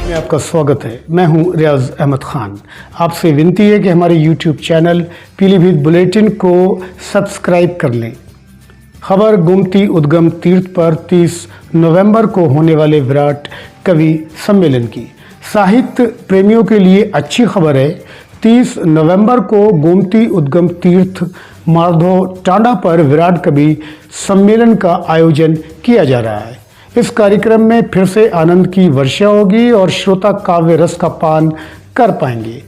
में आपका स्वागत है। मैं हूं रियाज अहमद खान। आपसे विनती है कि हमारे YouTube चैनल पीलीभीत बुलेटिन को सब्सक्राइब कर लें। खबर गोमती उद्गम तीर्थ पर 30 नवंबर को होने वाले विराट कवि सम्मेलन की। साहित्य प्रेमियों के लिए अच्छी खबर है। 30 नवंबर को गोमती उद्गम तीर्थ माधो टांडा पर विराट कवि सम्मेलन का आयोजन किया जा रहा है। इस कार्यक्रम में फिर से आनंद की वर्षा होगी और श्रोता काव्य रस का पान कर पाएंगे।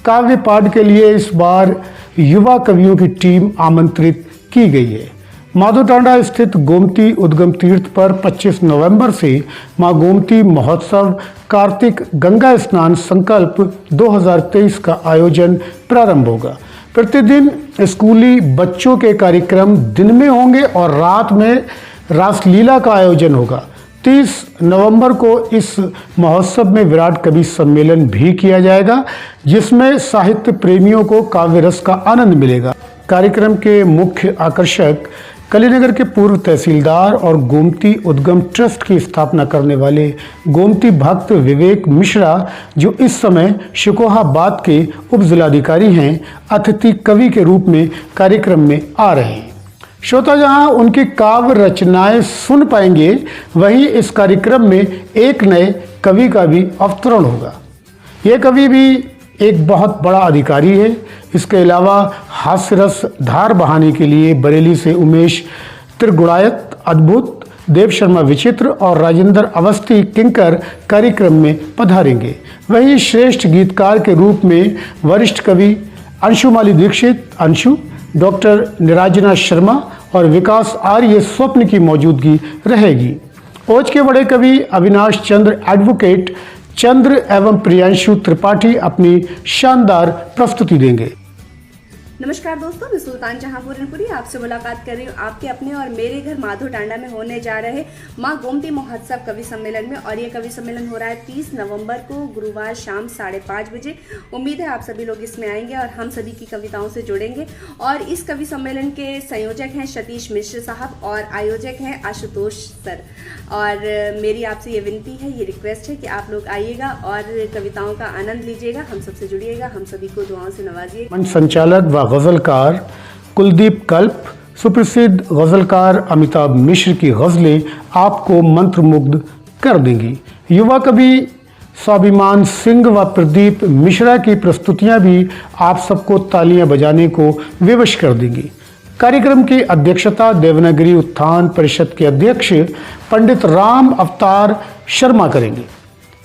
काव्य पाठ के लिए इस बार युवा कवियों की टीम आमंत्रित की गई है। माधो टांडा स्थित गोमती उद्गम तीर्थ पर 25 नवंबर से मां गोमती महोत्सव कार्तिक गंगा स्नान संकल्प 2023 का आयोजन प्रारंभ होगा। प्रतिदिन स्कूली बच्चों के कार्यक्रम दिन में होंगे और रात में रासलीला का आयोजन होगा। 30 नवंबर को इस महोत्सव में विराट कवि सम्मेलन भी किया जाएगा, जिसमें साहित्य प्रेमियों को काव्य रस का आनंद मिलेगा। कार्यक्रम के मुख्य आकर्षक कलीनगर के पूर्व तहसीलदार और गोमती उद्गम ट्रस्ट की स्थापना करने वाले गोमती भक्त विवेक मिश्रा, जो इस समय शिकोहाबाद के उप जिलाधिकारी हैं, अतिथि कवि के रूप में कार्यक्रम में आ रहे हैं। श्रोता जहां उनकी काव्य रचनाएं सुन पाएंगे, वहीं इस कार्यक्रम में एक नए कवि का भी अवतरण होगा। ये कवि भी एक बहुत बड़ा अधिकारी है। इसके अलावा हास्य रस धार बहाने के लिए बरेली से उमेश त्रिगुणायत अद्भुत, देव शर्मा विचित्र और राजेंद्र अवस्थी किंकर कार्यक्रम में पधारेंगे। वहीं श्रेष्ठ गीतकार के रूप में वरिष्ठ कवि अंशुमाली दीक्षित अंशु, डॉक्टर निराजना शर्मा और विकास आर्य स्वप्न की मौजूदगी रहेगी। ओज के बड़े कवि अविनाश चंद्र एडवोकेट चंद्र एवं प्रियांशु त्रिपाठी अपनी शानदार प्रस्तुति देंगे। नमस्कार दोस्तों, मैं सुल्तान जहां पूरनपुरी आपसे मुलाकात कर रही हूँ आपके अपने और मेरे घर माधो टांडा में होने जा रहे मां गोमती महोत्सव कवि सम्मेलन में। और ये कवि सम्मेलन हो रहा है 30 नवंबर को गुरुवार शाम 5:30 बजे। उम्मीद है आप सभी लोग इसमें आएंगे और हम सभी की कविताओं से जुड़ेंगे। और इस कवि सम्मेलन के संयोजक हैं सतीश मिश्र साहब और आयोजक हैं आशुतोष सर। और मेरी आपसे ये विनती है, ये रिक्वेस्ट है कि आप लोग आइएगा और कविताओं का आनंद लीजिएगा, हम सबसे जुड़िएगा, हम सभी को दुआओं से नवाजिए। मंच संचालक व गजलकार कुलदीप कल्प, सुप्रसिद्ध गजलकार अमिताभ मिश्र की गजलें आपको मंत्रमुग्ध कर देंगी। युवा कवि स्वाभिमान सिंह व प्रदीप मिश्रा की प्रस्तुतियां भी आप सबको तालियां बजाने को विवश कर देंगी। कार्यक्रम की अध्यक्षता देवनागरी उत्थान परिषद के अध्यक्ष पंडित राम अवतार शर्मा करेंगे।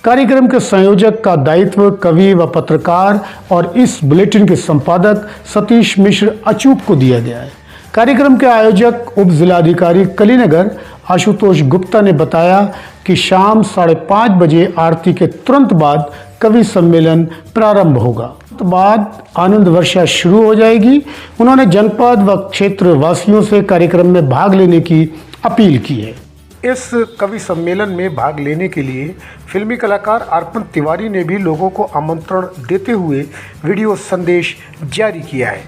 कार्यक्रम के संयोजक का दायित्व कवि व पत्रकार और इस बुलेटिन के संपादक सतीश मिश्र अचूक को दिया गया है। कार्यक्रम के आयोजक उप जिलाधिकारी कलीनगर आशुतोष गुप्ता ने बताया कि शाम 5:30 बजे आरती के तुरंत बाद कवि सम्मेलन प्रारंभ होगा। बाद आनंद वर्षा शुरू हो जाएगी। उन्होंने जनपद व क्षेत्र वासियों से कार्यक्रम में भाग लेने की अपील की है। इस कवि सम्मेलन में भाग लेने के लिए फिल्मी कलाकार अर्पण तिवारी ने भी लोगों को आमंत्रण देते हुए वीडियो संदेश जारी किया है।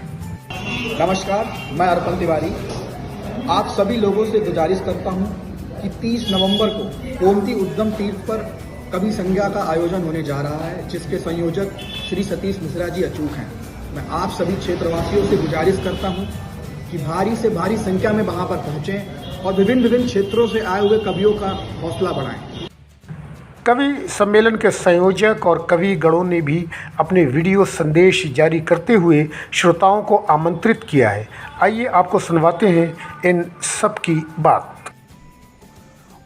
नमस्कार, मैं अर्पण तिवारी आप सभी लोगों से गुजारिश करता हूं कि 30 नवंबर को गोमती उद्गम तीर्थ पर कवि संज्ञा का आयोजन होने जा रहा है, जिसके संयोजक श्री सतीश मिश्रा जी अचूक हैं। मैं आप सभी क्षेत्रवासियों से गुजारिश करता हूं कि भारी से भारी संख्या में वहां पर पहुंचें और विभिन्न क्षेत्रों से आए हुए कवियों का हौसला बढ़ाएं। कवि सम्मेलन के संयोजक और कवि गणों ने भी अपने वीडियो संदेश जारी करते हुए श्रोताओं को आमंत्रित किया है। आइए आपको सुनवाते हैं इन सब की बात।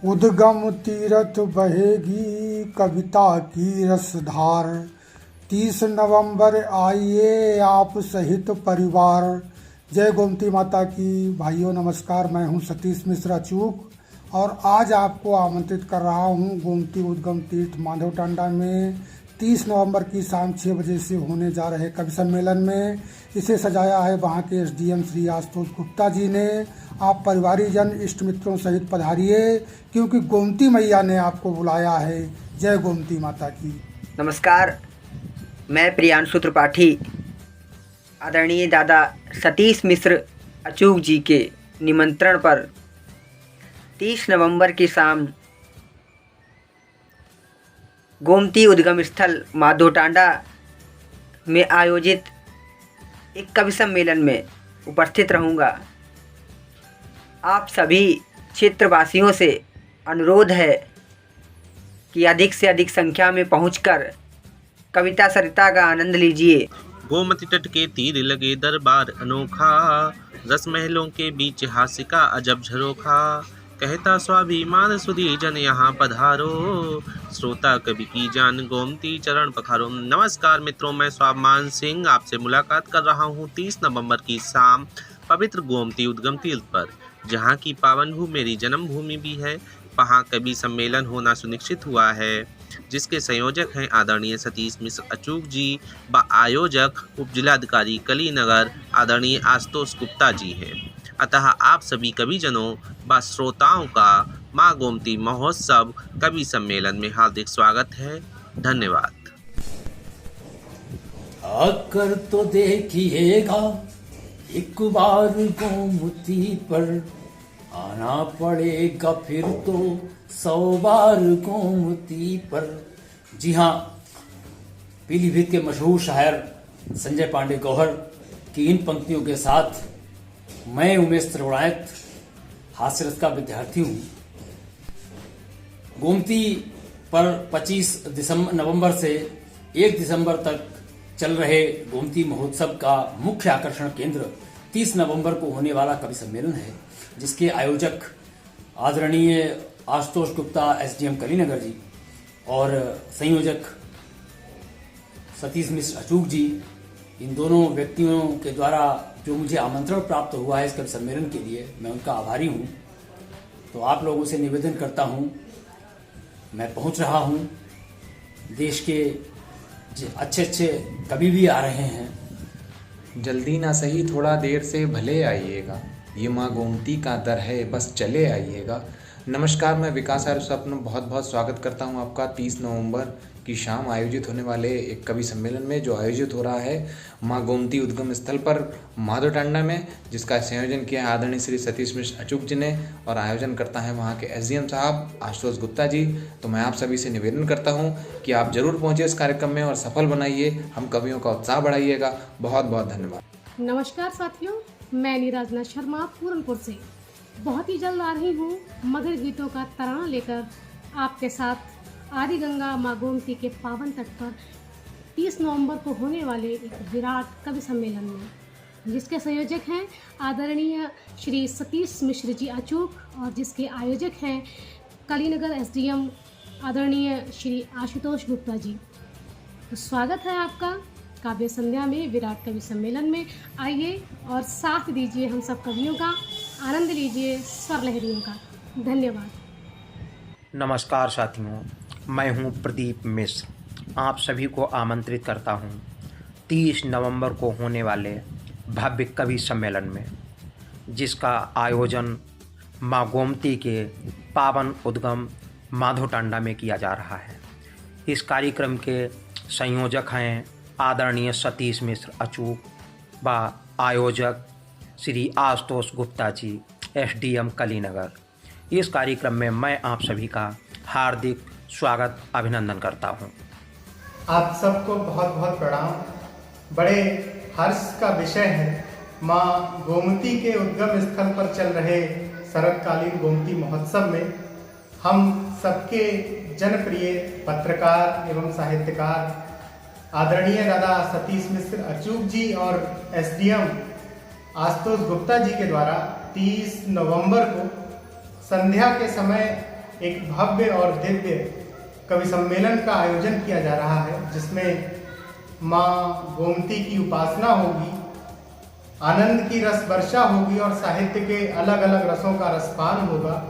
उद्गम तीरथ बहेगी कविता की रसधार, 30 नवंबर आइए आप सहित परिवार। जय गोमती माता की। भाइयों नमस्कार, मैं हूं सतीश मिश्रा चूक और आज आपको आमंत्रित कर रहा हूं गोमती उद्गम तीर्थ माधव टांडा में 30 नवंबर की शाम 6 बजे से होने जा रहे कवि सम्मेलन में। इसे सजाया है वहां के एसडीएम श्री आशुतोष गुप्ता जी ने। आप परिवारीजन इष्ट मित्रों सहित पधारिए, क्योंकि गोमती मैया ने आपको बुलाया है। जय गोमती माता की। नमस्कार, मैं प्रियांशु त्रिपाठी आदरणीय दादा सतीश मिश्र अचूक जी के निमंत्रण पर 30 नवंबर की शाम गोमती उद्गम स्थल माधोटांडा में आयोजित एक कवि सम्मेलन में उपस्थित रहूँगा। आप सभी क्षेत्रवासियों से अनुरोध है कि अधिक से अधिक संख्या में पहुंचकर कविता सरिता का आनंद लीजिए। गोमती तट के तीर लगे दरबार अनोखा, रस महलों के बीच हास्य का अजब झरोखा। कहता स्वाभिमान सुधी जन यहाँ पधारो, श्रोता कवि की जान गोमती चरण पखारो। नमस्कार मित्रों, मैं स्वाभिमान सिंह आपसे मुलाकात कर रहा हूँ 30 नवंबर की शाम पवित्र गोमती उद्गम तीर्थ पर, जहाँ की पावन भूमि मेरी जन्मभूमि भी है। वहाँ कवि सम्मेलन होना सुनिश्चित हुआ है, जिसके संयोजक हैं आदरणीय सतीश मिश्र अचूक जी व आयोजक उप जिलाधिकारी कलीनगर आदरणीय आशुतोष गुप्ता जी हैं। अतः आप सभी कविजनों व श्रोताओं का माँ गोमती महोत्सव कवि सम्मेलन में हार्दिक स्वागत है। धन्यवाद। आकर तो देखिएगा एक बार गोमती पर, आना पड़ेगा फिर तो 100 बार गोमती पर। जी हाँ, पीलीभीत के मशहूर शायर संजय पांडे गौहर की इन पंक्तियों के साथ मैं उमेश त्रिगुणायत हास्यरस का विद्यार्थी हूँ। गोमती पर 25 नवंबर से 1 दिसंबर तक चल रहे गोमती महोत्सव का मुख्य आकर्षण केंद्र 30 नवंबर को होने वाला कवि सम्मेलन है, जिसके आयोजक आदरणीय आशुतोष गुप्ता एसडीएम कलीनगर जी और संयोजक सतीश मिश्र अचूक जी, इन दोनों व्यक्तियों के द्वारा जो मुझे आमंत्रण प्राप्त हुआ है इस कवि सम्मेलन के लिए, मैं उनका आभारी हूँ। तो आप लोगों से निवेदन करता हूँ, मैं पहुँच रहा हूँ। देश के अच्छे अच्छे कवि भी आ रहे हैं। जल्दी ना सही थोड़ा देर से भले आइएगा, ये माँ गोमती का दर है बस चले आइएगा। नमस्कार, मैं विकास आर्य स्वप्न बहुत बहुत स्वागत करता हूँ आपका 30 नवंबर की शाम आयोजित होने वाले एक कवि सम्मेलन में, जो आयोजित हो रहा है माँ गोमती उद्गम स्थल पर माधोटांडा में, जिसका संयोजन किया है आदरणीय श्री सतीश मिश्र अचूक जी ने, और आयोजन करता है वहाँ के एसडीएम साहब आशुतोष गुप्ता जी। तो मैं आप सभी से निवेदन करता हूँ कि आप जरूर पहुँचे इस कार्यक्रम में और सफल बनाइए, हम कवियों का उत्साह बढ़ाइएगा। बहुत बहुत धन्यवाद। नमस्कार साथियों, मैं नीराजना शर्मा पूरनपुर से बहुत ही जल्द आ रही हूँ मधुर गीतों का तराना लेकर आपके साथ आदि गंगा माँ गोमती के पावन तट पर 30 नवंबर को होने वाले एक विराट कवि सम्मेलन में, जिसके संयोजक हैं आदरणीय श्री सतीश मिश्र जी अचूक और जिसके आयोजक हैं कलीनगर एसडीएम आदरणीय श्री आशुतोष गुप्ता जी। तो स्वागत है आपका काव्य संध्या में, विराट कवि सम्मेलन में। आइए और साथ दीजिए हम सब कवियों का, आनंद लीजिए स्वर लहरियों का। धन्यवाद। नमस्कार साथियों, मैं हूं प्रदीप मिश्र। आप सभी को आमंत्रित करता हूं 30 नवंबर को होने वाले भव्य कवि सम्मेलन में, जिसका आयोजन माँ गोमती के पावन उद्गम माधोटांडा में किया जा रहा है। इस कार्यक्रम के संयोजक हैं आदरणीय सतीश मिश्र अचूक व आयोजक श्री आशुतोष गुप्ता जी एसडीएम कलीनगर। इस कार्यक्रम में मैं आप सभी का हार्दिक स्वागत अभिनंदन करता हूं। आप सबको बहुत बहुत प्रणाम। बड़े हर्ष का विषय है माँ गोमती के उद्गम स्थल पर चल रहे शरतकालीन गोमती महोत्सव में हम सबके जनप्रिय पत्रकार एवं साहित्यकार आदरणीय दादा सतीश मिश्र अचूक जी और एसडीएम आशुतोष गुप्ता जी के द्वारा 30 नवंबर को संध्या के समय एक भव्य और दिव्य कवि सम्मेलन का आयोजन किया जा रहा है, जिसमें माँ गोमती की उपासना होगी, आनंद की रस वर्षा होगी और साहित्य के अलग अलग रसों का रसपान होगा।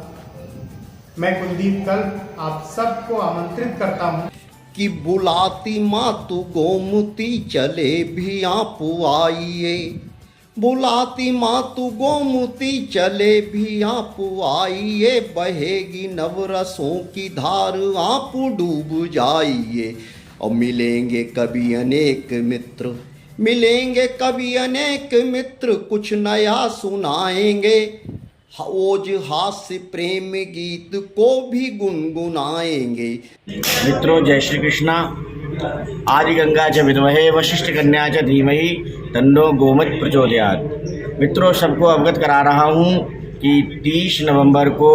मैं कुलदीप कल्प आप सबको आमंत्रित करता हूँ कि बुलाती माँ तू गोमती चले भी आप आइए, बुलाती माँ तू गोमती चले भी आप आइए, बहेगी नवरसों की धार आप डूब जाइए। और मिलेंगे कभी अनेक मित्र, मिलेंगे कभी अनेक मित्र, कुछ नया सुनाएंगे, ओज हास्य प्रेम गीत को भी गुनगुनाएंगे। मित्रों, जय श्री कृष्णा। आदि गंगा च विद्महे वशिष्ठ कन्या च धीमहि तन्नो गोमति प्रचोदयात्। मित्रों, सबको अवगत करा रहा हूँ कि 30 नवंबर को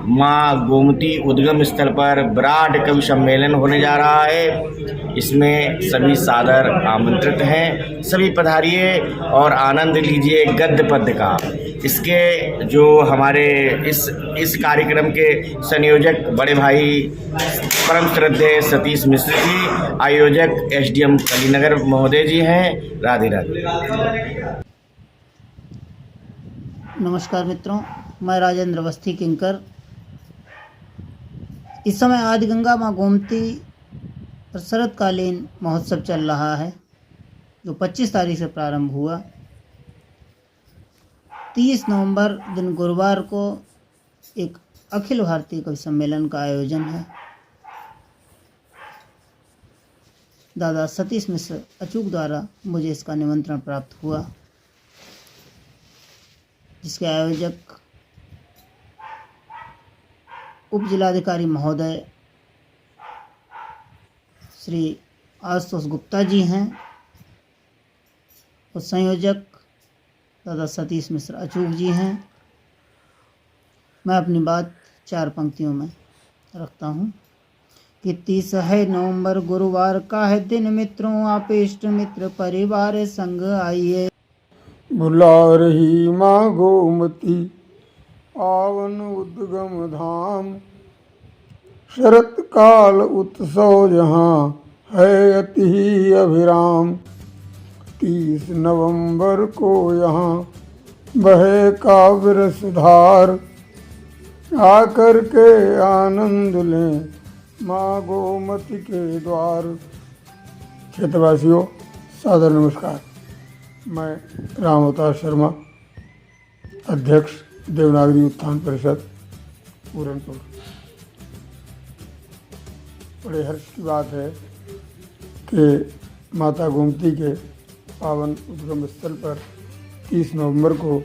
माँ गोमती उद्गम स्थल पर विराट कवि सम्मेलन होने जा रहा है। इसमें सभी सादर आमंत्रित हैं। सभी पधारिए और आनंद लीजिए गद्य पद्य का। इसके जो हमारे इस कार्यक्रम के संयोजक बड़े भाई परम श्रद्धेय सतीश मिश्र जी, आयोजक एसडीएम कलीनगर महोदय जी हैं। राधे राधे। नमस्कार मित्रों, मैं राजेंद्र अवस्थी किंकर। इस समय आदि गंगा माँ गोमती पर शरतकालीन महोत्सव चल रहा है, जो 25 तारीख से प्रारंभ हुआ। 30 नवंबर दिन गुरुवार को एक अखिल भारतीय कवि सम्मेलन का आयोजन है। दादा सतीश मिश्र अचूक द्वारा मुझे इसका निमंत्रण प्राप्त हुआ, जिसके आयोजक उप जिलाधिकारी महोदय श्री आशुतोष गुप्ता जी हैं और संयोजक दादा सतीश मिश्र अचूक जी हैं। मैं अपनी बात 4 पंक्तियों में रखता हूँ कि 30 है नवंबर गुरुवार का है दिन, मित्रों आप इष्ट मित्र परिवार संग आइए। बुला रही माँ गोमती पावन उद्गम धाम, शरत काल उत्सव जहाँ है अति ही अभिराम। 30 नवंबर को यहाँ बहे काव्य रसधार, आकर के आनंद लें माँ गोमती के द्वार। क्षेत्रवासियों, सादर नमस्कार। मैं राम अवतार शर्मा, अध्यक्ष देवनागरी उत्थान परिषद पूरनपुर। बड़े हर्ष की बात है कि माता गोमती के पावन उद्गम स्थल पर 30 नवंबर को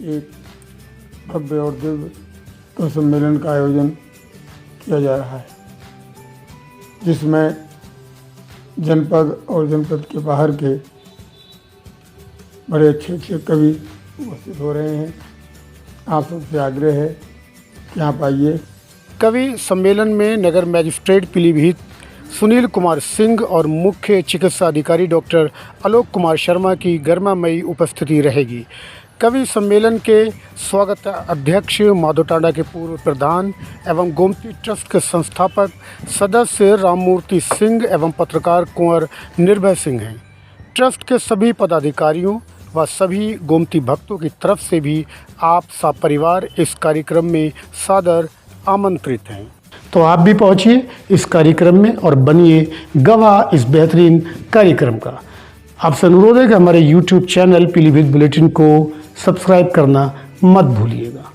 एक भव्य और दिव्य कवि सम्मेलन का आयोजन किया जा रहा है, जिसमें जनपद और जनपद के बाहर के बड़े अच्छे कवि उपस्थित हो रहे हैं। आप सबसे आग्रह है कि आप आइए। कवि सम्मेलन में नगर मजिस्ट्रेट पीलीभीत सुनील कुमार सिंह और मुख्य चिकित्सा अधिकारी डॉक्टर आलोक कुमार शर्मा की गरिमामयी उपस्थिति रहेगी। कवि सम्मेलन के स्वागत अध्यक्ष माधोटांडा के पूर्व प्रधान एवं गोमती ट्रस्ट के संस्थापक सदस्य राममूर्ति सिंह एवं पत्रकार कुंवर निर्भय सिंह हैं। ट्रस्ट के सभी पदाधिकारियों व सभी गोमती भक्तों की तरफ से भी आप सब परिवार इस कार्यक्रम में सादर आमंत्रित हैं। तो आप भी पहुंचिए इस कार्यक्रम में और बनिए गवाह इस बेहतरीन कार्यक्रम का। आपसे अनुरोध है कि हमारे YouTube चैनल पीलीभीत बुलेटिन को सब्सक्राइब करना मत भूलिएगा।